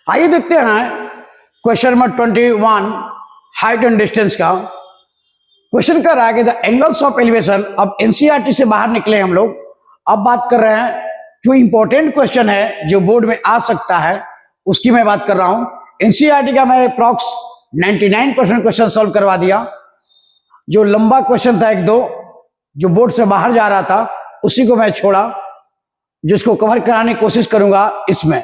आइए देखते हैं question number 21 height and distance का। क्वेश्चन कर रहा है कि द एंगल्स ऑफ एलिवेशन। अब एनसीईआरटी से बाहर निकले हम लोग, अब बात कर रहे हैं जो इंपॉर्टेंट क्वेश्चन है जो बोर्ड में आ सकता है उसकी मैं बात कर रहा हूं। एनसीईआरटी का मैंने अप्रॉक्स 99% क्वेश्चन सॉल्व करवा दिया। जो लंबा क्वेश्चन था एक दो जो बोर्ड से बाहर जा रहा था उसी को मैं छोड़ा, जिसको कवर कराने की कोशिश करूंगा इसमें।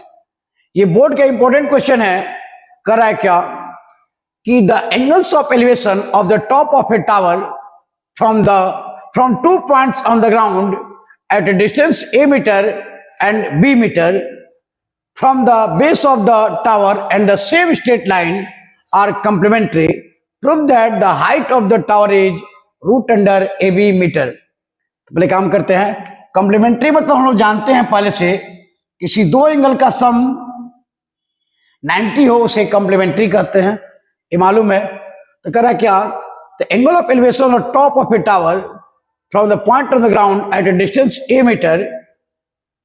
ये बोर्ड का इंपॉर्टेंट क्वेश्चन है। कर रहा है क्या कि the angles of elevation of the top of a tower from 2 points on the ground at a distance a metre and b metre from the base of the tower and the same straight line are complementary. Prove that the height of the tower is root under AB metre. पहले काम करते हैं। Complementary मतलब हम लोग जानते हैं पहले से, किसी दो एंगल का सम 90 हो उसे कंप्लीमेंट्री कहते हैं, ये मालूम है। तो कह रहा क्या, the angle of elevation of top of a tower from the point of the ground at a distance a metre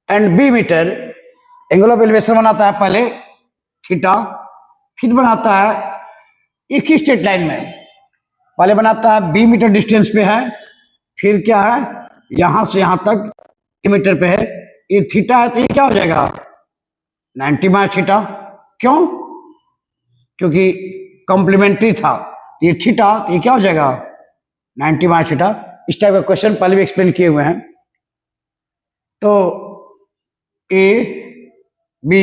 and b metre. Angle of elevation बनाता है पहले थीटा, फिर बनाता है एक ही स्ट्रेट लाइन में। पहले बनाता है b मीटर डिस्टेंस पे है, फिर क्या है यहां से यहां तक a मीटर पे है। ये थीटा है तो ये क्या हो जाएगा 90 माइनस थीटा। क्यों? क्योंकि कंप्लीमेंट्री था तो ये थीटा, तो ये क्या हो जाएगा 90 माइनस थीटा। इस टाइप का क्वेश्चन पहले भी एक्सप्लेन किए हुए हैं। तो A B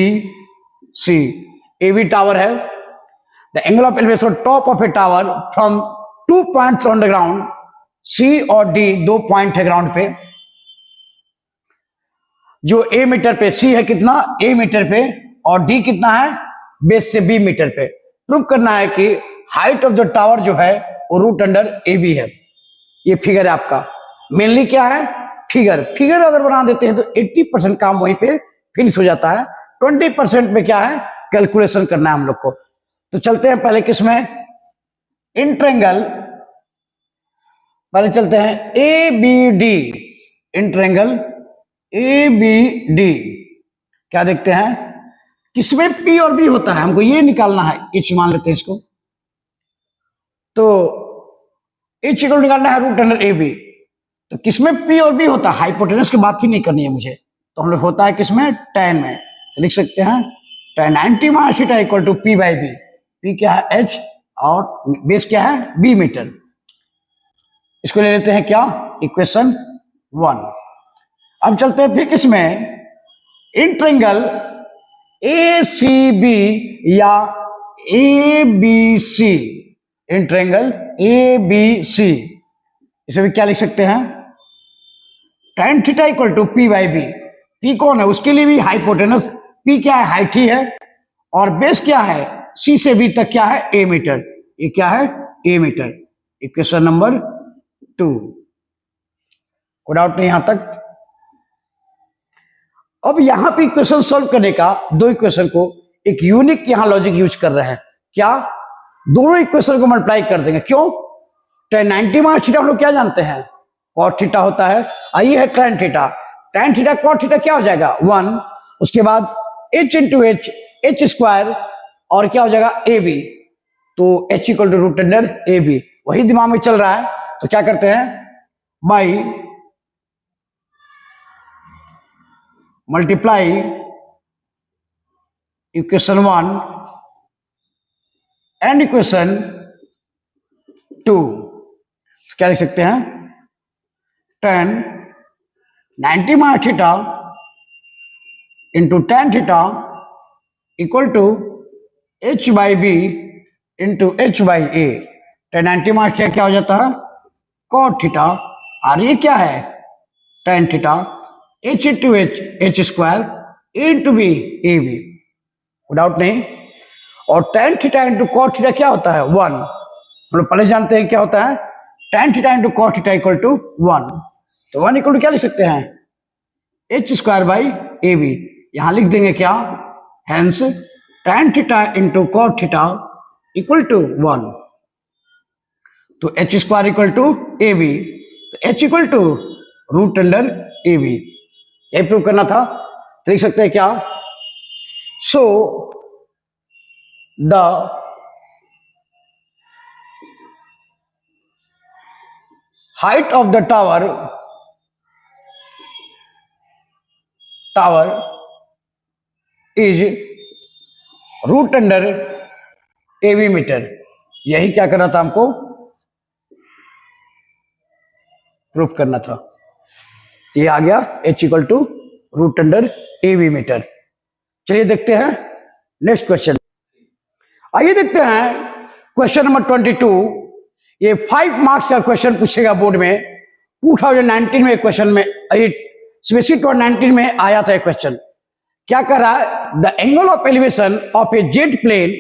C, A B tower है। The angle of elevation top of a tower from 2 points on the ground, C और डी दो पॉइंट है ग्राउंड पे। जो ए मीटर पे, सी है कितना ए मीटर पे और डी कितना है बेस से बी मीटर पे। प्रूव करना है कि हाइट ऑफ द टावर जो है वो रूट अंडर ए बी है। ये फिगर है आपका। मेनली क्या है फिगर अगर बना देते हैं तो 80% काम वहीं पे फिनिश हो जाता है। 20% में क्या है कैलकुलेशन करना है हम लोग को। तो चलते हैं पहले किसमें, इन ट्रायंगल। पहले चलते हैं A B D, in triangle A B D. क्या देखते हैं किसमें P और B होता है, हमको ये निकालना है। H मान लेते हैं इसको, तो H इक्वल निकालना है रूट अंडर AB। तो किसमें P और B होता है, हाइपोटेनस की बात ही नहीं करनी है मुझे, तो हम लोग होता है किसमें tan में। तो लिख सकते हैं tan 90 minus theta equal to P by B। P क्या है H और बेस क्या है B मीटर। इसको ले लेते हैं क्या इक्वेशन 1। अब चलते हैं फिर किसमें, इन ट्रायंगल ए सी बी या A B C, in triangle A B C. इसे भी क्या लिख सकते हैं tan theta equal to P by B। P कौन है, उसके लिए भी हाइपोटेनस। P क्या है हाइट ही है और बेस क्या है C से B तक क्या है A मीटर। ये क्या है A मीटर। Equation number 2। कोई डाउट नहीं यहां तक। अब यहां पे इक्वेशन सॉल्व करने का दो इक्वेशन को एक यूनिक यहां लॉजिक यूज कर रहे हैं। क्या, दोनों इक्वेशन को मल्टीप्लाई कर देंगे। क्यों, tan 90 माइनस थीटा हम लोग क्या जानते हैं cot थीटा होता है। आइए है tan theta, tan theta cot theta क्या हो जाएगा 1। उसके बाद h into H, H square और क्या हो जाएगा ए बी। तो h equal to root under A B, वही दिमाग में चल रहा है। तो क्या करते हैं by multiply equation 1 and equation 2। क्या लिख सकते हैं tan 90 minus theta into tan theta equal to h by B into h by A. tan 90 minus theta क्या हो जाता है cot थीटा और ये क्या है tan theta h into H square into B A B. Doubt नहीं। और tan theta into cot theta क्या होता है 1। हम लोग पहले जानते हैं क्या होता है tan theta into cot theta equal to 1। तो 1 इक्वल टू क्या लिख सकते हैं h square by A B. यहां लिख देंगे क्या, hence tan theta into cot theta equal to 1। तो h square equal to A B, तो h equal to root under A B. यही प्रूव करना था। तो लिख सकते हैं क्या, so the height of the tower is root under A B metre. यही क्या करना था हमको, प्रूफ करना था। ये आ गया h equal to root under A B metre. चलिए देखते हैं नेक्स्ट क्वेश्चन। आइए देखते हैं क्वेश्चन नंबर 22। ये 5 मार्क्स का क्वेश्चन पूछेगा बोर्ड में। 2019 में क्वेश्चन में, स्पेशली 2019 में आया था क्वेश्चन। क्या कर रहा है, the angle of elevation of a jet plane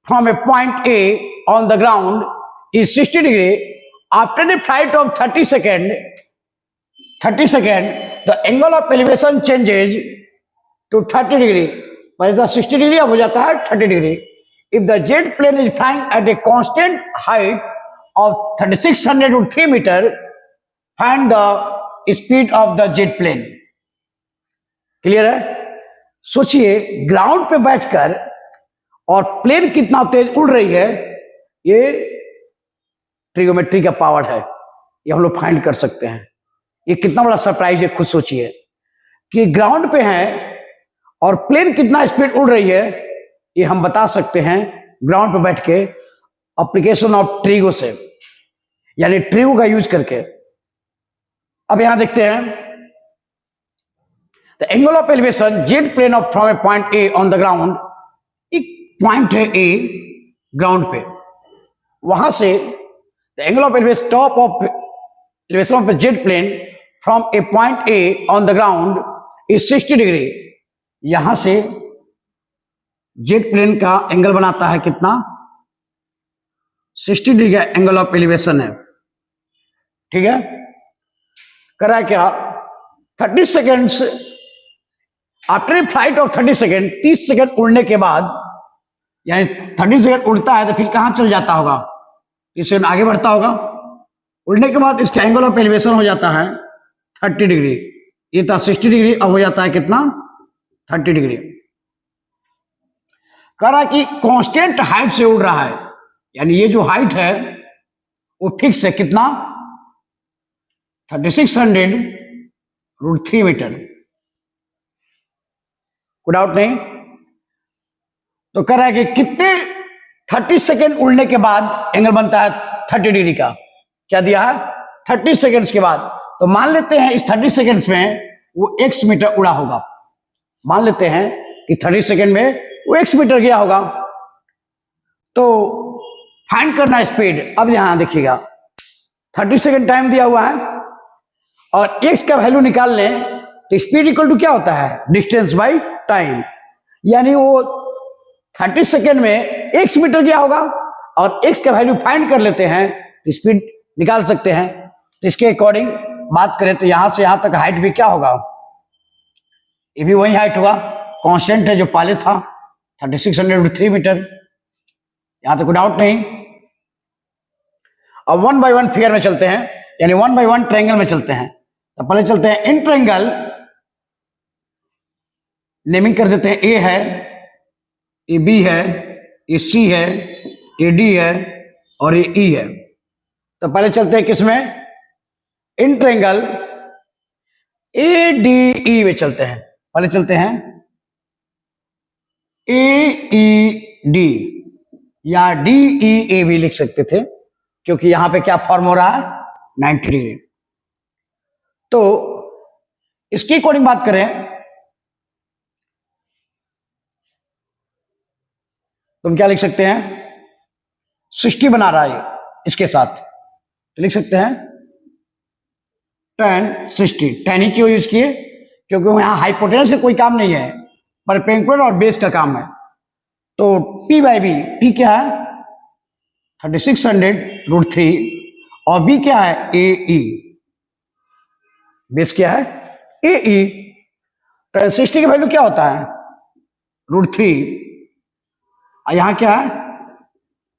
from a point A on the ground is 60 degree after a flight of 30 second the angle of elevation changes to 30 degree. पहले 60 degree, अब हो जाता है 30 degree. If the jet plane is flying at a constant height of 3603 meter, find the speed of the jet plane। Clear है? सोचिए ground पे बैठकर और प्लेन कितना तेज उड़ रही है, ये ट्रिगोमेट्री का पावर है, ये हम लोग फाइंड कर सकते हैं। ये कितना बड़ा सरप्राइज है, खुद सोचिए कि ग्राउंड पे है और प्लेन कितना स्पीड उड़ रही है, ये हम बता सकते हैं ग्राउंड पे बैठ के एप्लीकेशन ऑफ ट्रिगो से, यानी ट्रिगो का यूज करके। अब यहां देखते हैं the angle of elevation jet plane of from a point A on the ground. एक पॉइंट है ए ग्राउंड पे, वहां से the angle of elevation top of elevation of a jet plane from a point A on the ground is 60 degree. यहां से jet plane का angle बनाता है कितना, 60 डिग्री का एंगल ऑफ एलिवेशन है। ठीक है, करा क्या, 30 seconds after a flight of 30 second, 30 second उड़ने के बाद, यानी 30 सेकेंड उड़ता है तो फिर कहां चल जाता होगा, 30 सेकेंड आगे बढ़ता होगा। उड़ने के बाद इसका एंगल ऑफ एलिवेशन हो जाता है 30 डिग्री। ये था 60 डिग्री, अब हो जाता है कितना, 30 डिग्री। करा कि कांस्टेंट हाइट से उड़ रहा है, यानी ये जो हाइट है वो फिक्स है, कितना, 3600√3 मीटर। कोई डाउट नहीं। तो कह रहा है कि कितने 30 सेकेंड उड़ने के बाद एंगल बनता है 30 डिग्री का। क्या दिया है, 30 सेकेंड्स के बाद। तो मान लेते हैं इस 30 सेकेंड्स में वो x मीटर उड़ा होगा। मान लेते हैं कि 30 सेकेंड में वो x मीटर गया होगा। तो फाइंड करना स्पीड। अब यहां देखिएगा 30 सेकेंड टाइम दिया हुआ है और x का वैल्यू निकाल लें तो स्पीड इक्वल टू क्या होता है, डिस्टेंस बाय टाइम। यानी वो 30 सेकेंड में x मीटर गया होगा और x का वैल्यू फाइंड कर लेते हैं तो स्पीड निकाल सकते हैं। तो इसके अकॉर्डिंग बात करें तो यहां से यहां तक हाइट भी क्या होगा, ये भी वही हाइट होगा, कांस्टेंट है जो पहले था 3603 मीटर। यहां तो कोई डाउट नहीं। अब 1 बाय 1 फिगर में चलते हैं, यानी 1 बाय 1 ट्रायंगल में चलते हैं। तो पहले चलते हैं इन ट्रायंगल, नेमिंग कर देते हैं, ए है, ये बी है, ये सी है, ये डी है और ये ई है। तो पहले चलते हैं किसमें, इन ट्रायंगल ए डी ई में चलते हैं। पहले चलते हैं ए ई डी, या डी ई ए भी लिख सकते थे क्योंकि यहां पे क्या फॉर्म हो रहा है, 90 डिग्री। तो इसकी अकॉर्डिंग बात करें तो हम क्या लिख सकते हैं, 60 बना रहा है इसके साथ, तो लिख सकते हैं tan 60। tan ही क्यों यूज किए, क्योंकि यहां हाइपोटेनस का कोई काम नहीं है, परपेंडिकुलर और बेस का काम है। तो P बाई बी, P क्या है 3600√3 और B क्या है ए ई, बेस क्या है ए ई। tan 60 की वैल्यू क्या होता है √3 और यहां क्या है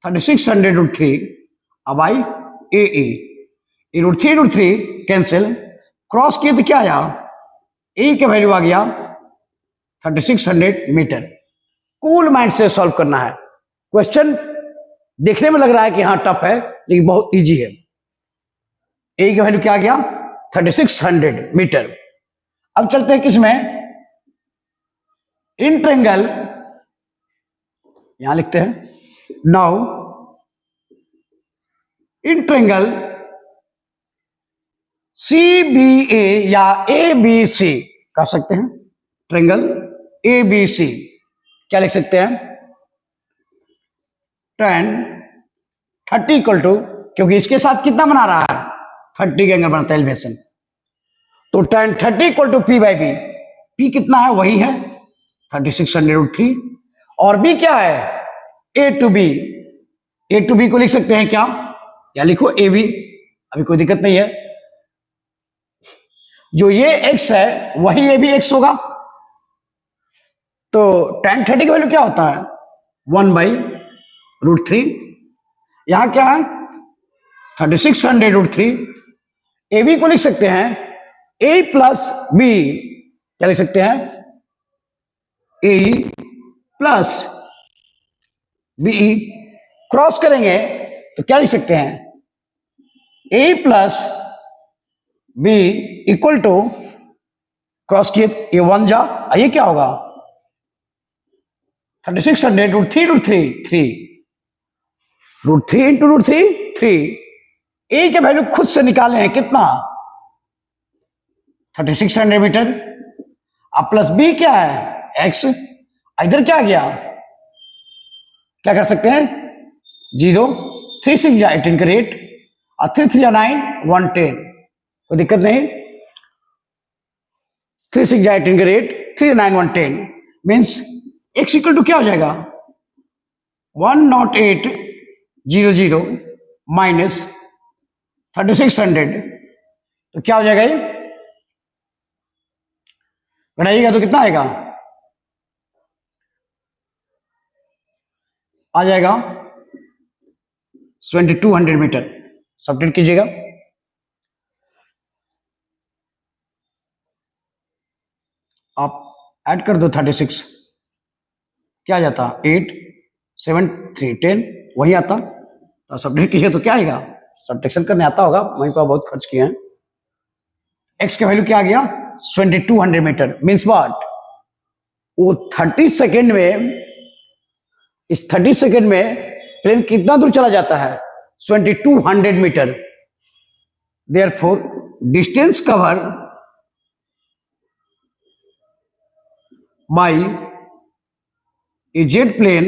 3600√3 अब आई ए ई, √3 कैंसिल, क्रॉस किए तो क्या आया, ए का वैल्यू आ गया 3600 मीटर। कूल माइंड से सॉल्व करना है, क्वेश्चन देखने में लग रहा है कि हाँ टफ है, लेकिन बहुत इजी है। ए की वैल्यू क्या आ गया? 3600 मीटर। अब चलते हैं किसमें? इन ट्रायंगल, यहां लिखते हैं नाउ इन ट्रायंगल CBA या ABC कह सकते हैं, ट्रायंगल ABC क्या लिख सकते हैं? tan 30 इक्वल टू, क्योंकि इसके साथ कितना बना रहा है? 30 का एंगल बनता है एलिवेशन, तो tan 30 equal to P by B. P कितना है? वही है 3600√3, और B क्या है? A to B। A to B को लिख सकते हैं क्या? या लिखो AB, अभी कोई दिक्कत नहीं है। जो ये x है वही ये भी x होगा, तो tan 30 का वैल्यू क्या होता है? 1/√3। यहां क्या है? 3600√3। AB को लिख सकते हैं A प्लस B, क्या लिख सकते हैं? A plus B। क्रॉस करेंगे तो क्या लिख सकते हैं? A plus B equal to, cross किए ये 1 जा, ये क्या होगा? 3600√3 √3 इंटू √3 3। ए के वैल्यू खुद से निकाले हैं कितना? 3600 मीटर। अब प्लस बी क्या है? x। इधर क्या गया? क्या कर सकते हैं? 0, 3 6 जा 18 का रेट, और 3 3 जा 9 110, कोई दिक्कत नहीं। 3 6 जा 18 का रेट, 3 9 110 मीन्स x इक्वल टू क्या हो जाएगा? 10800 माइनस 3600, तो क्या हो जाएगा? ये घटाइएगा तो कितना आएगा? आ जाएगा 2200 मीटर। सब्ट्रैक्ट कीजिएगा, आप ऐड कर दो 36, क्या आ जाता? 8 7 3 10, वही आता। तो सब्ट्रैक्ट कीजिए तो क्या आएगा? सब्ट्रैक्शन करने आता होगा, वहीं पर बहुत खर्च किए हैं। एक्स का वैल्यू क्या आ गया? 2200 मीटर मीन्स व्हाट? वो 30 सेकेंड में, इस 30 सेकेंड में प्लेन कितना दूर चला जाता है? 2200 meter. Therefore distance cover by a jet plane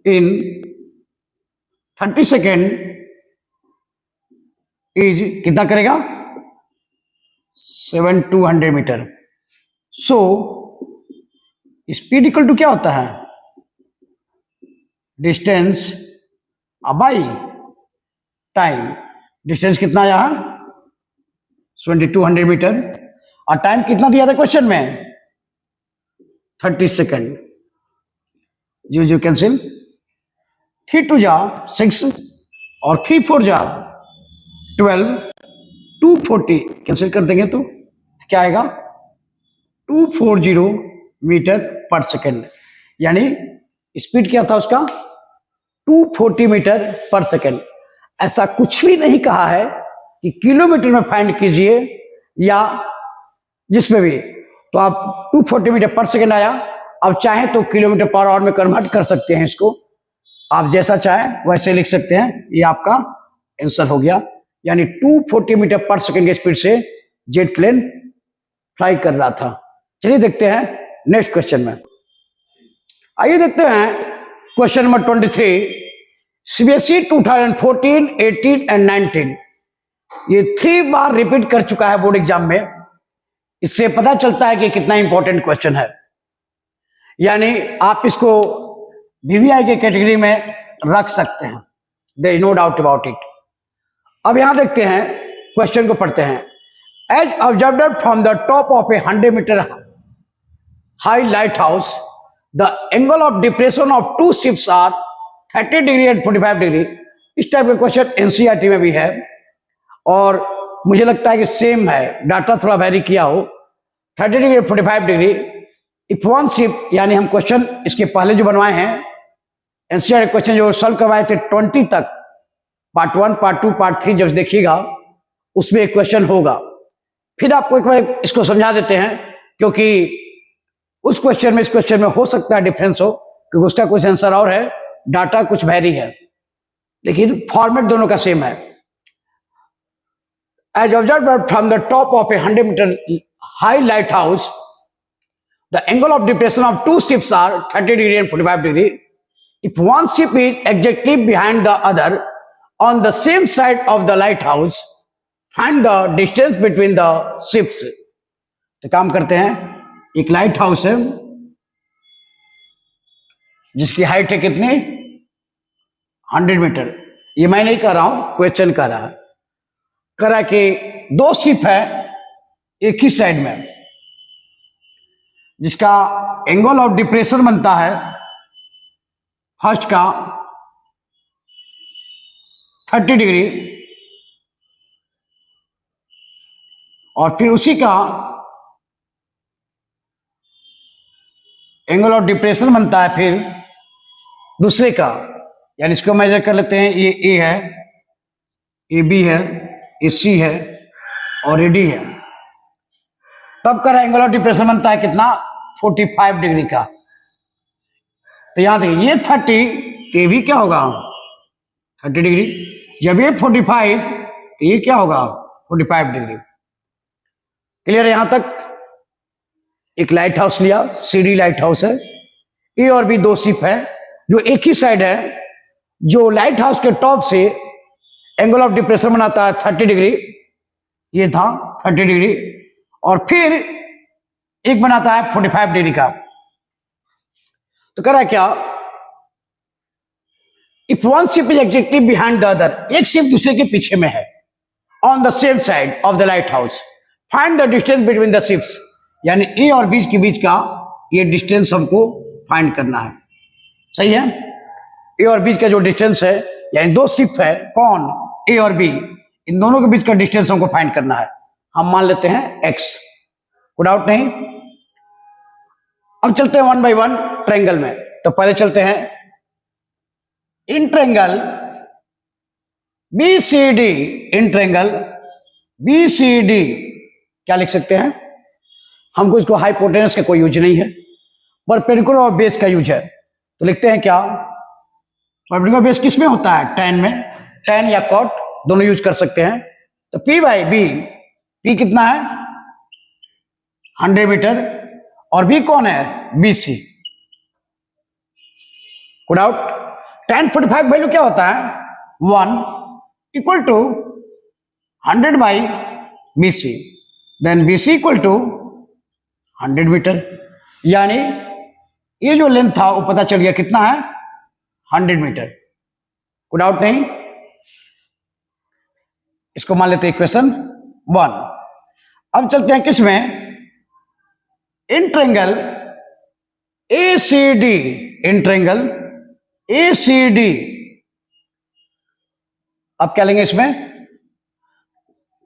in 30 second is कितना करेगा? 7200 meter. So speed equal to क्या होता है? Distance by time. डिस्टेंस कितना यहां? 2200 मीटर, और टाइम कितना दिया था क्वेश्चन में? 30 सेकेंड। 0 0 कैंसिल, 3 2 जा 6, और 3 4 जा 12, 240 कैंसिल कर देंगे तो क्या आएगा? 240 मीटर पर सेकेंड। यानी स्पीड क्या था उसका? 240 मीटर पर सेकेंड। ऐसा कुछ भी नहीं कहा है कि किलोमीटर में फाइंड कीजिए या जिसमें भी, तो आप 240 मीटर पर सेकेंड आया। अब चाहें तो किलोमीटर पर आवर में कन्वर्ट कर सकते हैं इसको, आप जैसा चाहें वैसे लिख सकते हैं। ये आपका आंसर हो गया, यानी 240 मीटर पर सेकेंड की स्पीड से जेट प्लेन फ्लाई कर रहा था। चलिए देखते हैं नेक्स्ट क्वेश्चन में। आइए देखते हैं क्वेश्चन नंबर 23। सीबीएसई 2014, 18 एंड 19 ये 3 बार रिपीट कर चुका है बोर्ड एग्जाम में। इससे पता चलता है कि कितना इंपॉर्टेंट क्वेश्चन है, यानी आप इसको वीवीआई के कैटेगरी में रख सकते हैं, there is no doubt about it. अब यहां देखते हैं, क्वेश्चन को पढ़ते हैं। As observed from the top of a 100 meter high light house, the angle of depression of 2 ships are 30 degree and 45 degree. इस टाइप का क्वेश्चन एनसीईआरटी में भी है, और मुझे लगता है कि सेम है, डाटा थोड़ा वेरी किया हो। 30 degree 45 degree if one ship, यानी हम क्वेश्चन इसके पहले जो बनवाए हैं एनसीआर क्वेश्चन जो सॉल्व करवाए थे 20 तक, पार्ट 1, पार्ट 2, पार्ट 3 जब देखिएगा उसमें एक क्वेश्चन होगा। फिर आपको एक बार इसको समझा देते हैं, क्योंकि उस क्वेश्चन में इस क्वेश्चन में हो सकता है डिफरेंस हो, क्योंकि उसका कुछ आंसर और है, डाटा कुछ वेरी है, लेकिन फॉर्मेट दोनों का सेम है। As observe from the top of a 100 meter high light house, the angle of depression of two ships are 30 degree and 45 degree. If one ship is exactly behind the other on the same side of the lighthouse, find the distance between the ships. तो काम करते हैं, एक light house है जिसकी height है कितनी, 100 metre. ये मैं नहीं कर रहा हूं, क्वेश्चन कर रहा है। करा कि दो शिप है एक ही साइड में, जिसका एंगल ऑफ डिप्रेशन बनता है फर्स्ट का 30 डिग्री और फिर उसी का एंगल ऑफ डिप्रेशन बनता है फिर दूसरे का, यानी इसको मेजर कर लेते हैं। ये ए है, ये बी है, ये सी है और ये डी है। तब का एंगल ऑफ डिप्रेशन बनता है कितना, 45 डिग्री का। तो यहां देखिए ये 30, तो ये भी क्या होगा 30 डिग्री। जब ये 45, तो ये क्या होगा 45 डिग्री। क्लियर है यहां तक। एक लाइट हाउस लिया, सीडी लाइट हाउस है, ए और बी दो शिप है जो एक ही साइड है। जो लाइट हाउस के टॉप से एंगल ऑफ डिप्रेशन बनाता है 30 डिग्री, ये था 30 डिग्री, और फिर एक बनाता है 45 डिग्री का। तो कह रहा है क्या, if one ship is exactly behind the other, एक शिप दूसरे के पीछे में है, on the same side of the light house, find the distance between the ships, यानी ए और बी के बीच का ये डिस्टेंस हमको फाइंड करना है। सही है। ए और बी का जो डिस्टेंस है, यानी दो शिप है, कौन, ए और बी, इन दोनों के बीच का डिस्टेंस हमको फाइंड करना है। हम मान लेते हैं एक्स, कोई डाउट नहीं। अब चलते हैं वन बाय वन ट्रायंगल में। तो पहले चलते हैं in triangle B C D, in triangle B C D क्या लिख सकते हैं, हमको इसको हाइपोटेनस का कोई यूज नहीं है, परपेंडिकुलर और बेस का यूज है। तो लिखते हैं क्या, परपेंडिकुलर बेस किस में होता है, टेन में, टेन या कॉट दोनों यूज कर सकते हैं। तो पी बाई बी, पी कितना है 100 मीटर, और बी कौन है बीसी। कोई डाउट। tan 45 वैल्यू क्या होता है 1 equal to 100 by B C, then B C equal to 100 meter, यानी ये जो लेंथ था वो पता चल गया कितना है 100 मीटर। कोई डाउट नहीं। इसको मान लेते हैं इक्वेशन 1। अब चलते हैं किस में, in triangle ACD, in triangle ACD। अब क्या लेंगे इसमें,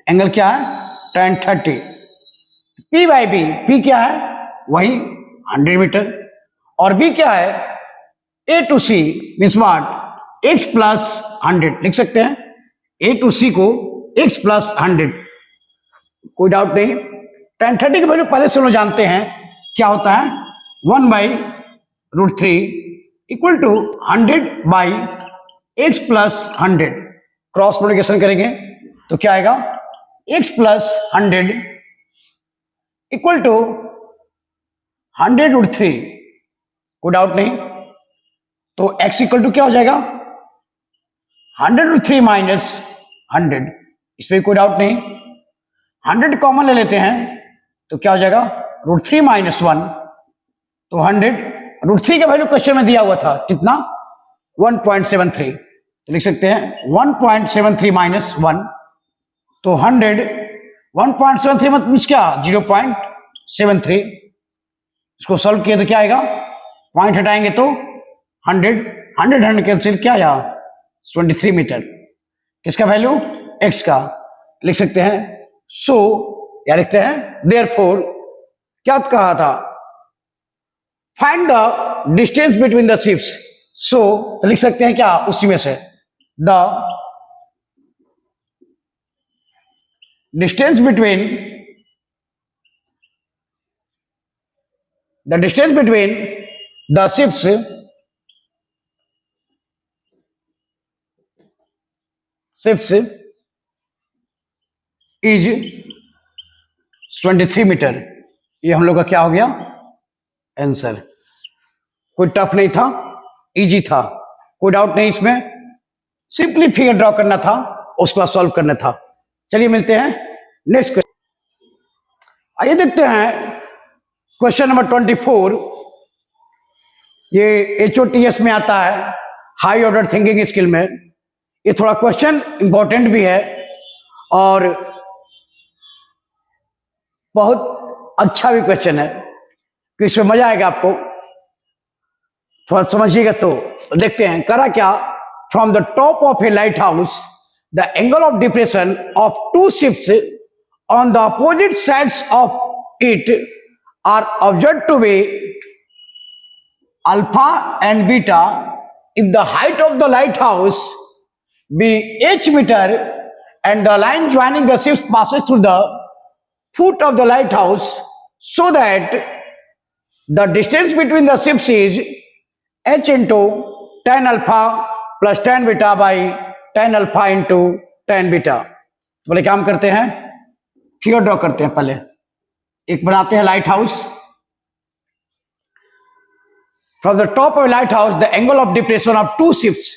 एंगल क्या है tan 30, P by B, P क्या है वही 100 मीटर, और B क्या है A to C means what x plus 100 लिख सकते हैं, A टू C को x प्लस 100। कोई डाउट नहीं। tan 30 की वैल्यू पहले से हम लोग जानते हैं क्या होता है 1 by √3 equal to 100 by x plus 100। Cross multiplication करेंगे तो क्या आएगा x प्लस 100 इक्वल टू 100√3। कोई डाउट नहीं। तो x इक्वल टू क्या हो जाएगा 100√3 माइनस 100, इस पर कोई डाउट नहीं। 100 कॉमन ले लेते हैं तो क्या हो जाएगा √3 माइनस 1, तो 100। √3 का वैल्यू क्वेश्चन में दिया हुआ था कितना 1.73, तो लिख सकते हैं 1.73 माइनस 1, तो 100 1.73 मतलब क्या 0.73। इसको सॉल्व किया तो क्या आएगा, पॉइंट हटाएंगे तो 100 कैंसिल, क्या आया 23 मीटर। किसका वैल्यू x का, लिख सकते हैं सो या लिखते हैं देयरफॉर, क्या कहा था find the distance between the ships. So तो लिख सकते हैं क्या उसी में से, the distance between the ships is 23 metre. ये हम लोग का क्या हो गया आंसर। कोई टफ नहीं था, इजी था, कोई डाउट नहीं इसमें, सिंपली फिगर ड्रॉ करना था, उसके बाद सॉल्व करना था। चलिए मिलते हैं नेक्स्ट क्वेश्चन। आइए देखते हैं क्वेश्चन नंबर 24। ये HOTS में आता है, हाई ऑर्डर थिंकिंग स्किल में। ये थोड़ा क्वेश्चन इंपॉर्टेंट भी है और बहुत अच्छा भी क्वेश्चन है, कि इसमें मजा आएगा आपको, थोड़ा समझिएगा। तो देखते हैं करा क्या। From the top of a light house the angle of depression of two ships on the opposite sides of it are observe to be alpha and beta if the height of the lighthouse be h meter and the line joining the ships passes through the foot of the lighthouse, so that the distance between the ships is h into tan alpha plus tan beta by tan alpha into tan beta। तो बोले काम करते हैं, figure draw करते हैं। पहले एक बनाते हैं light house. From the top of light house the angle of depression of two ships,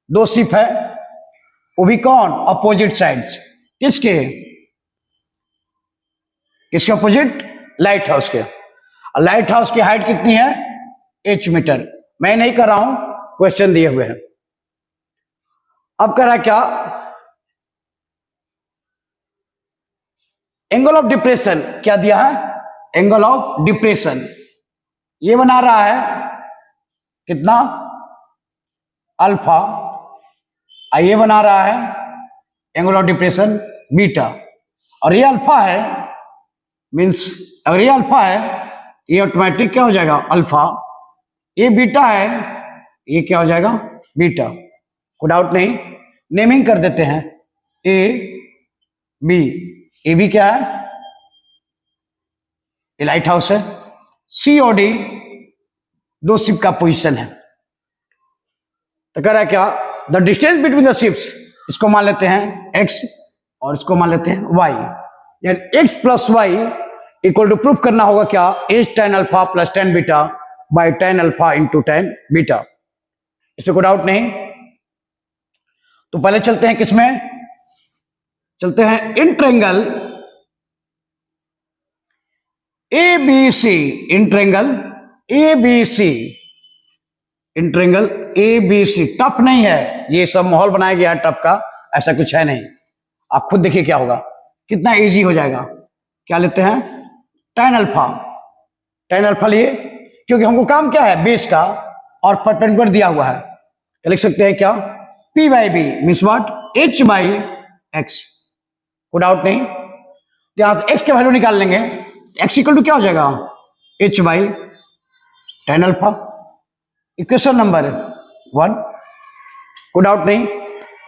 दो शिप है, वो भी कौन अपोजिट साइड्स, किसके किसके अपोजिट, लाइट हाउस के। लाइट हाउस की हाइट कितनी है, h मीटर। मैं नहीं कर रहा हूं, क्वेश्चन दिए हुए हैं। अब करा क्या, एंगल ऑफ डिप्रेशन क्या दिया है, एंगल ऑफ डिप्रेशन ये बना रहा है कितना, अल्फा, ये बना रहा है एंगल ऑफ डिप्रेशन बीटा। और ये अल्फा है, मींस अगर ये अल्फा है ये ऑटोमेटिक क्या हो जाएगा अल्फा, ये बीटा है ये क्या हो जाएगा बीटा। कोई डाउट नहीं, नेमिंग कर देते हैं ए बी। ए बी क्या है, ये लाइट हाउस है। सी और डी दो शिप का पोजीशन है। तो कह रहा है क्या, the distance between the ships, इसको मान लेते हैं x और इसको मान लेते हैं y, यानी x plus Y equal to proof करना होगा क्या, H tan alpha plus tan beta by tan alpha into tan beta. इसमें कोई डाउट नहीं। तो पहले चलते हैं किसमें, चलते हैं in triangle ABC, in triangle ABC, in triangle ABC। Tough नहीं है, ये सब माहौल बनाया गया है टफ का, ऐसा कुछ है नहीं। आप खुद देखिए क्या होगा, कितना इजी हो जाएगा। क्या लेते हैं, tan अल्फा, tan अल्फा लिए क्योंकि हमको काम क्या है बेस का और परपेंडिकुलर दिया हुआ है। तो लिख सकते हैं क्या, P by B means what, H by X. कोई डाउट नहीं। तो यहां से x के वैल्यू निकाल लेंगे, x इक्वल टू क्या हो जाएगा, H by tan alpha. Equation number 1, कोई डाउट नहीं।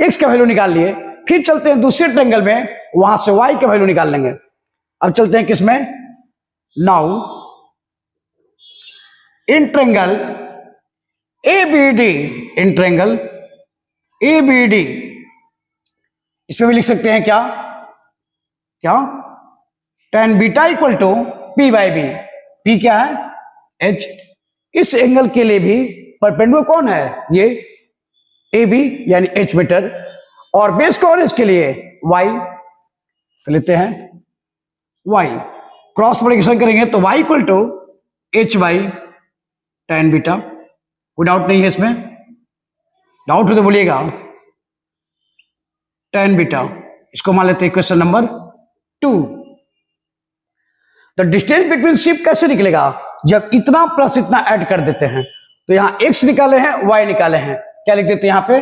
x का वैल्यू निकाल लिए, फिर चलते हैं दूसरे ट्रायंगल में, वहां से y का वैल्यू निकाल लेंगे। अब चलते हैं किसमें, now in triangle ABD, in triangle ABD, इसमें भी लिख सकते हैं क्या, क्या tan beta equal to P by B. P क्या है, H। इस एंगल के लिए भी परपेंडिकुलर कौन है, ये AB यानी H मीटर, और बेस कौन है इसके लिए, Y। तो लेते हैं Y, क्रॉस मल्टीप्लिकेशन करेंगे तो Y equal to H by tan beta. कोई डाउट नहीं है इसमें, डाउट हो तो बोलिएगा। tan बीटा, इसको मान लेते हैं question number 2। The distance between ship कैसे निकलेगा, जब इतना प्लस इतना ऐड कर देते हैं। तो यहां x निकाले हैं, y निकाले हैं, क्या लिख देते हैं यहां पे,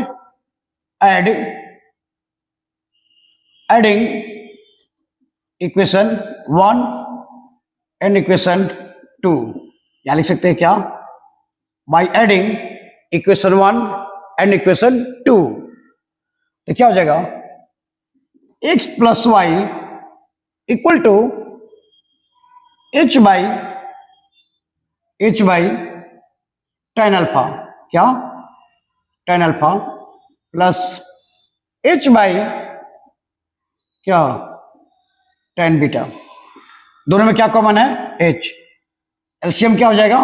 एडिंग इक्वेशन 1 एंड इक्वेशन 2, क्या लिख सकते हैं क्या, by adding equation 1 and equation 2, तो क्या हो जाएगा, x plus Y equal to h by tan alpha, क्या, tan alpha plus h by क्या, टेन बीटा, दोनों में क्या कॉमन है, h, एलसीएम क्या हो जाएगा,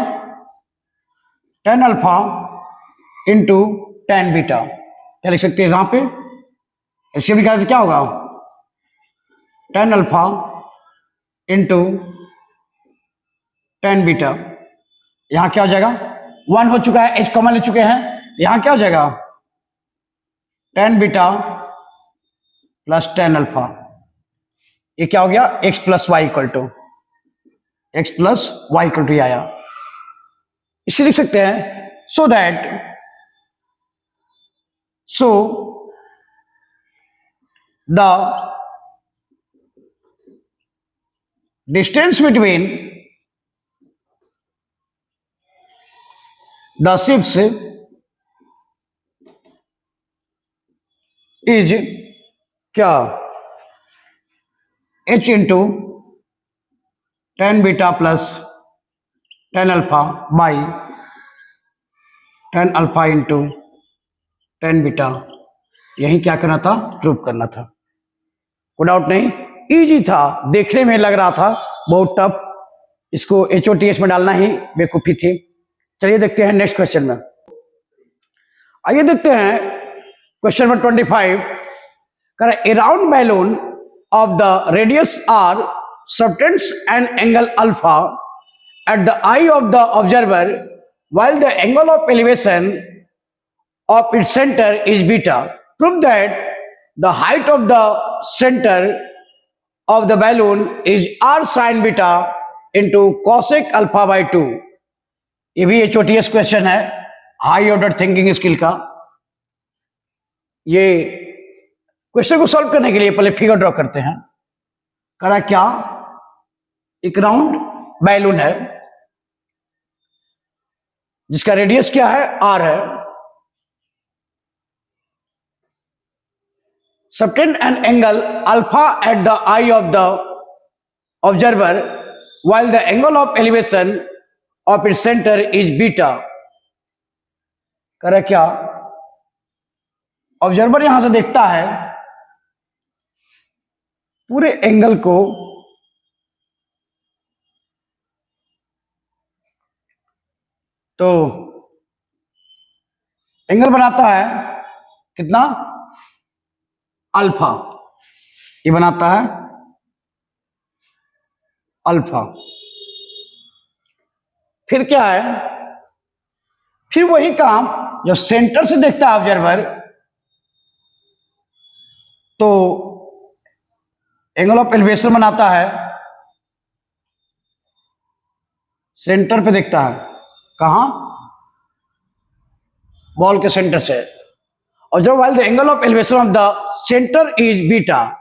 ten alpha into tan beta, क्या लिख सकते हैं यहां पे, एलसीएम निकाले तो क्या होगा, ten alpha into tan beta, यहां क्या हो जाएगा, 1 हो चुका है, h कॉमन ले चुके हैं, यहां क्या हो जाएगा, tan beta plus tan alpha, ये क्या हो गया, x plus Y equal to, X plus Y equal to आया, इसे लिख सकते हैं so the distance between the ships is क्या, h into tan beta plus tan alpha by tan alpha into tan beta, यही क्या करना था, प्रूव करना था, कोई डाउट नहीं, इजी था, देखने में लग रहा था बहुत टफ, इसको HOTS में डालना ही बेवकूफी थी। चलिए देखते हैं नेक्स्ट क्वेश्चन में, आइए देखते हैं question number 25, a round balloon of the radius R subtends an angle alpha at the eye of the observer while the angle of elevation of its center is beta. Prove that the height of the center of the balloon is r sin beta into cosec alpha by 2. ये भी HOTS question है, high order thinking skill का। ये question को solve करने के लिए पहले फिगर ड्रॉ करते हैं। करा क्या, एक राउंड बैलून है जिसका रेडियस क्या है, r है, subtend an angle alpha at the eye of the observer while the angle of elevation of its center is beta. करा क्या, ऑब्जर्वर यहां से देखता है पूरे एंगल को तो एंगल बनाता है कितना, अल्फा, ये बनाता है अल्फा, फिर क्या है, फिर वही काम जो सेंटर से देखता है ऑब्जर्वर, तो एंगल ऑफ एलिवेशन बनाता है, सेंटर पे देखता है, कहां, बॉल के सेंटर से, और जब while the angle of elevation of the center is beta,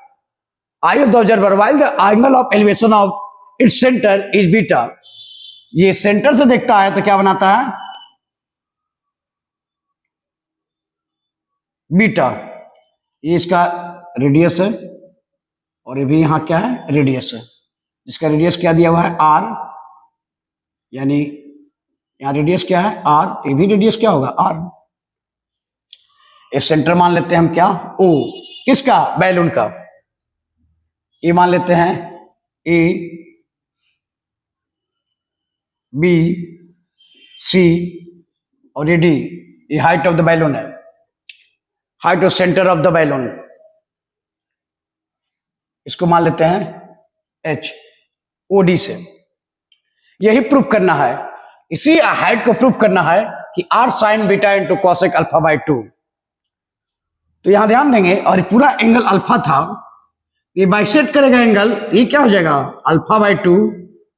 eye of the observer while the angle of elevation of its center is beta, ये सेंटर से देखता है तो क्या बनाता है, बीटा, ये इसका रेडियस है और ये भी यहां क्या है, रेडियस है, जिसका रेडियस क्या दिया हुआ है, r, यानी यहां रेडियस क्या है, r, तो ये भी रेडियस क्या होगा, r, इस सेंटर मान लेते हैं हम क्या, O, किसका, बैलून का, ये मान लेते हैं A, B, C और ये D, ये हाइट ऑफ द बैलून है, height of centre of the balloon, इसको मान लेते हैं H, OD से, यही प्रूफ करना है, इसी हाइट को प्रूफ करना है कि r sin beta into cosec alpha by 2, तो यहां ध्यान देंगे, और पूरा एंगल अल्फा था, ये बाइसेट करेगा एंगल, ये क्या हो जाएगा, अल्फा बाई 2,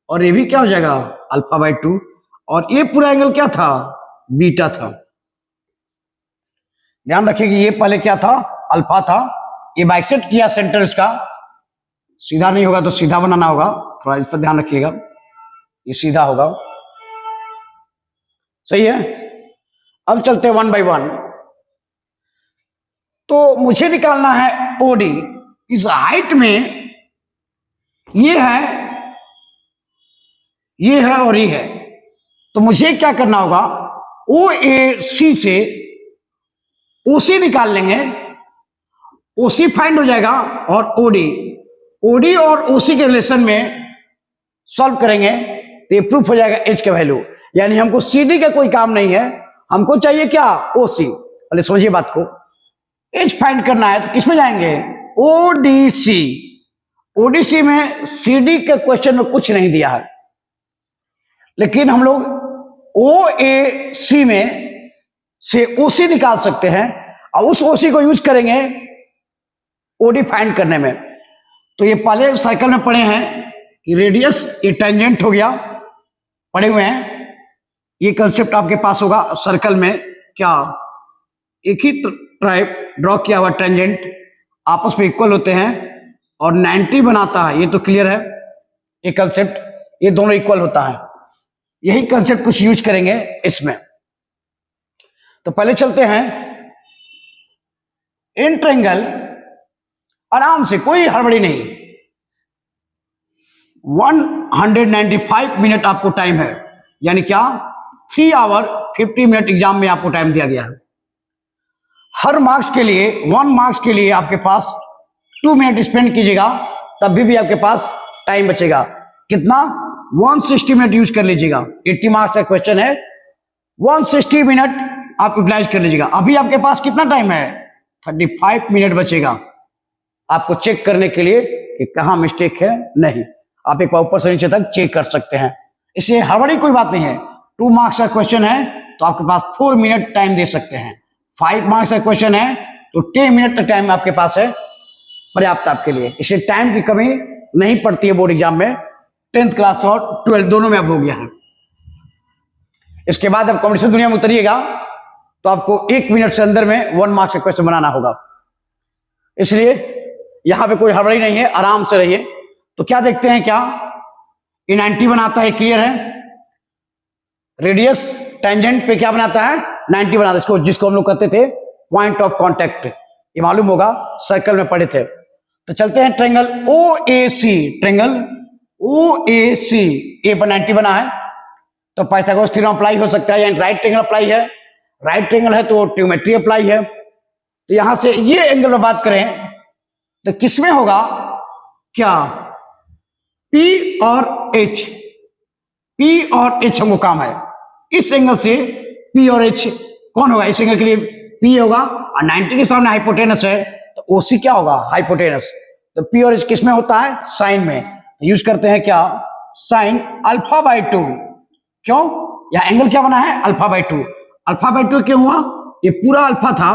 और ये भी क्या हो जाएगा, अल्फा बाई 2, और ये पूरा एंगल क्या था, बीटा था। ध्यान रखिए कि ये पहले क्या था, अल्फा था, ये बाइसेट किया सेंटर इसका, सीधा नहीं होगा तो सीधा बनाना होगा, थोड़ा इस पर ध्यान रखिएगा, ये सीधा होगा, सही है। अब चलते हैं वन बाय वन। तो मुझे निकालना है ओडी। इस हाइट में ये है, ये है और ये है, तो मुझे क्या करना होगा, ओ ए सी से ओसी निकाल लेंगे, ओसी फाइंड हो जाएगा और ओडी, ओडी और ओसी के रिलेशन में सॉल्व करेंगे तो ये प्रूफ हो जाएगा एच का वैल्यू। यानी हमको सीडी का कोई काम नहीं है, हमको चाहिए क्या, ओसी। पहले समझिए बात को, एच फाइंड करना है तो किस में जाएंगे, ओडीसी। ओडीसी में सीडी के क्वेश्चन में कुछ नहीं दिया है, लेकिन हम लोग ओ ए सी में से ओसी निकाल सकते हैं और उस ओसी को यूज करेंगे ओडी फाइंड करने में। तो ये पहले साइकिल में पढ़े हैं कि रेडियस ये टेंजेंट हो गया, पढ़े हुए हैं, ये कंसेप्ट आपके पास होगा। सर्कल में क्या एक ही टाइप ड्रॉ किया हुआ टेंजेंट आपस में इक्वल होते हैं और 90 बनाता है, ये तो क्लियर है ये कंसेप्ट, ये दोनों इक्वल होता है। यही कंसेप्ट कुछ यूज करेंगे इसमें। तो पहले चलते हैं इन ट्रायंगल, आराम से, कोई हड़बड़ी नहीं। 195 मिनट आपको टाइम है, यानी क्या 3 आवर 50 मिनट एग्जाम में आपको टाइम दिया गया है। हर मार्क्स के लिए 1 मार्क्स के लिए आपके पास 2 मिनट स्पेंड कीजिएगा, तब भी आपके पास टाइम बचेगा। कितना, 160 मिनट यूज कर लीजिएगा। 80 मार्क्स का क्वेश्चन है, 160 मिनट आप यूटिलाइज कर लीजिएगा। अभी आपके पास कितना टाइम है, 35 मिनट बचेगा आपको चेक करने के लिए कि कहां मिस्टेक है। नहीं, आप एक बार ऊपर से नीचे तक चेक कर सकते हैं, इसलिए हड़बड़ी कोई बात नहीं है। 2 मार्क्स का क्वेश्चन है तो आपके पास 4 मिनट टाइम दे सकते हैं। 5 मार्क्स का क्वेश्चन है तो 10 मिनट तक टाइम आपके पास है, पर्याप्त आपके लिए। इससे टाइम की कमी नहीं पड़ती है बोर्ड एग्जाम में। 10th क्लास और 12th दोनों में अब हो गया है। इसके बाद अब कॉम्पिटिशन दुनिया में उतरिएगा तो आपको 1 मिनट से अंदर में 1 मार्क्स का क्वेश्चन बनाना होगा, इसलिए यहां पे कोई हड़बड़ी नहीं है, आराम से रहिए। तो क्या देखते हैं, क्या ये 90 बनाता है, क्लियर है। रेडियस टेंजेंट पे क्या बनाता है, 90 बनाता है, इसको जिसको हम लोग कहते थे पॉइंट ऑफ कांटेक्ट, ये मालूम होगा, सर्कल में पढ़े थे। तो चलते हैं ट्रायंगल ओ ए सी, ट्रायंगल ओ ए सी, ए पर 90 बना है तो पाइथागोरस थ्योरम अप्लाई हो सकता है, यानी राइट ट्रायंगल अप्लाई है। राइट ट्रायंगल है तो ट्रिग्नोमेट्री अप्लाई है। तो यहां से ये एंगल में बात करें तो किसमें होगा, क्या P और H, P और H हमको काम है। इस एंगल से P और H कौन होगा, इस एंगल के लिए P होगा और 90 के सामने हाइपोटेनस है तो OC क्या होगा, हाइपोटेनस। तो P और H किसमें होता है, साइन में। तो यूज करते हैं क्या, साइन अल्फा बाई 2। क्यों, यह एंगल क्या बना है, अल्फा बाई 2। अल्फा बाई 2 क्यों हुआ, ये पूरा अल्फा था,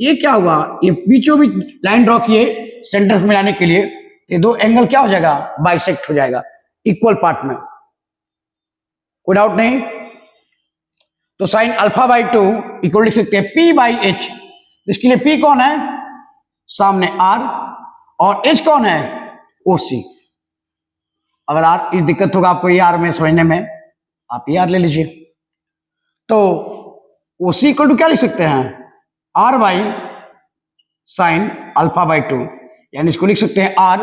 ये क्या हुआ, ये बीचों बीच लाइन ड्रॉ किए सेंटर को मिलाने के लिए, ये दो एंगल क्या हो जाएगा, बाइसेक्ट हो जाएगा इक्वल पार्ट में, कोई डाउट नहीं। तो साइन अल्फा बाई 2 इक्वल लिख सकते हैं P बाई H। इसके लिए P कौन है, सामने R, और H कौन है, OC। अगर R इस दिक्कत होगा आपको ये R में समझने में, आप ये R ले लीजिए। तो OC इक्वल टू क्या लिख सकते हैं, R by sine alpha by 2, यानी इसको लिख सकते हैं R,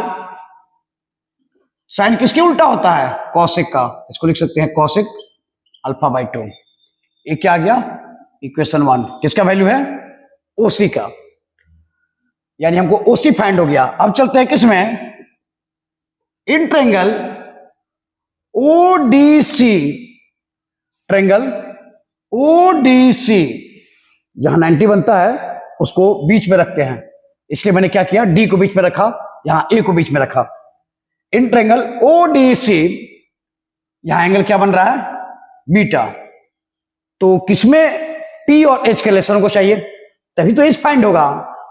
साइन किसके उल्टा होता है, कॉसिक का, इसको लिख सकते हैं कॉसिक अल्फा बाई 2। ये क्या आ गया, इक्वेशन 1, किसका वैल्यू है, OC का, यानी हमको OC फाइंड हो गया। अब चलते हैं किसमें, in triangle ODC, triangle ODC, जहां 90 बनता है उसको बीच में रखते हैं, इसलिए मैंने क्या किया, D को बीच में रखा, यहां A को बीच में रखा। इन ट्रायंगल ODC, यहां एंगल क्या बन रहा है, बीटा। तो किसमें P और H के रिलेशन को चाहिए, तभी तो H फाइंड होगा।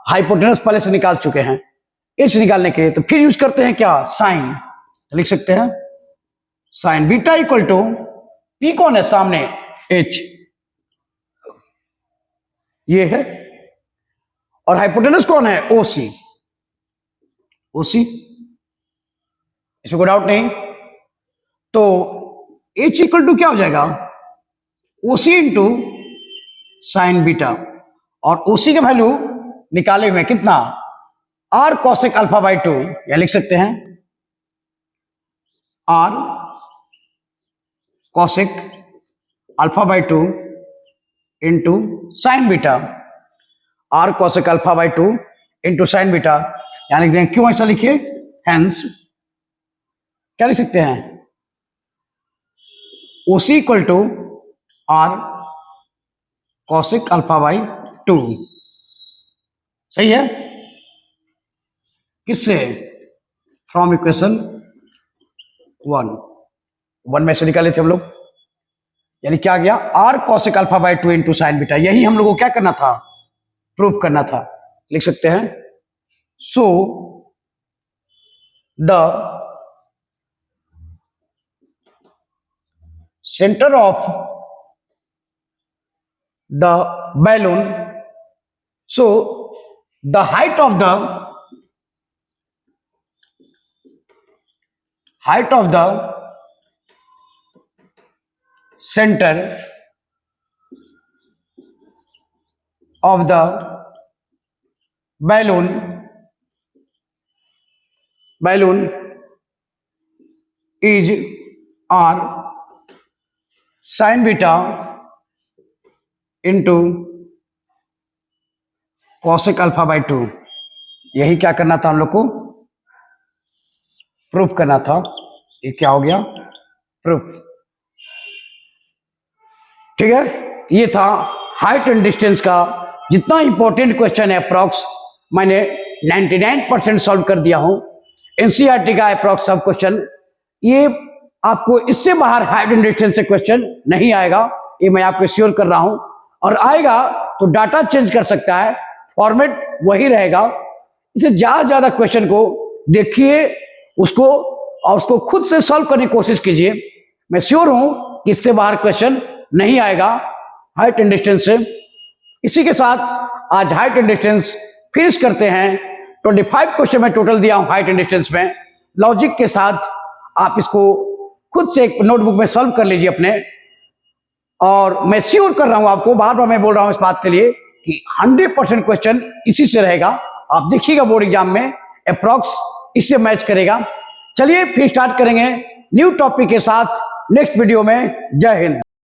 हाइपोटेनस पहले से निकाल चुके हैं, H निकालने के लिए तो फिर यूज करते हैं क्या, साइन। लिख सकते हैं sine beta equal to P कौन है सामने, H, ये है, और हाइपोटेनस कौन है, OC, OC, इसमें कोई डाउट नहीं। तो H इक्वल टू क्या हो जाएगा, ओसी इंटू साइन बीटा, और ओसी का वैल्यू निकाले हुए कितना, आर कॉसेक अल्फा बाई 2, या लिख सकते हैं R cosec alpha by 2 into sine beta, R cosec alpha by 2 into sine beta, यानी क्यों ऐसा लिखिए, हेंस क्या लिख सकते हैं, OC equal to R cosec alpha by 2, सही है, किससे, फ्रॉम इक्वेशन 1 में से निकाले थे हम लोग, यानी क्या गया, R cosec alpha by 2 into sine beta, यही हम लोगों को क्या करना था, प्रूव करना था, लिख सकते हैं, so the centre of the balloon, so the height of the center of the balloon is r sin beta into cosec alpha by 2, यही क्या करना था हम लोग को, प्रूफ करना था, ये क्या हो गया, प्रूफ, ठीक है। ये था हाइट एंड डिस्टेंस का जितना इंपॉर्टेंट क्वेश्चन है अप्रॉक्स, मैंने 99% सॉल्व कर दिया हूं, एनसीईआरटी का अप्रॉक्स सब क्वेश्चन, ये आपको इससे बाहर हाइट एंड डिस्टेंस से क्वेश्चन नहीं आएगा, ये मैं आपको श्योर कर रहा हूं, और आएगा तो डाटा चेंज कर सकता है, फॉर्मेट वही रहेगा, इसे ज्यादा क्वेश्चन को देखिए उसको, और उसको खुद से सॉल्व करने की कोशिश कीजिए, मैं श्योर हूं कि इससे बाहर क्वेश्चन नहीं आएगा हाइट एंड डिस्टेंस से। इसी के साथ आज हाइट एंड डिस्टेंस फिनिश करते हैं। 25 क्वेश्चन मैं टोटल दिया हूं हाइट एंड डिस्टेंस में, लॉजिक के साथ आप इसको खुद से एक नोटबुक में सॉल्व कर लीजिए अपने, और मैं श्योर कर रहा हूं आपको, बार बार मैं बोल रहा हूं इस बात के लिए कि 100% क्वेश्चन इसी से रहेगा, आप देखिएगा बोर्ड एग्जाम में अप्रॉक्स इससे मैच करेगा। चलिए फिर स्टार्ट करेंगे न्यू टॉपिक के साथ नेक्स्ट वीडियो में। जय हिंद।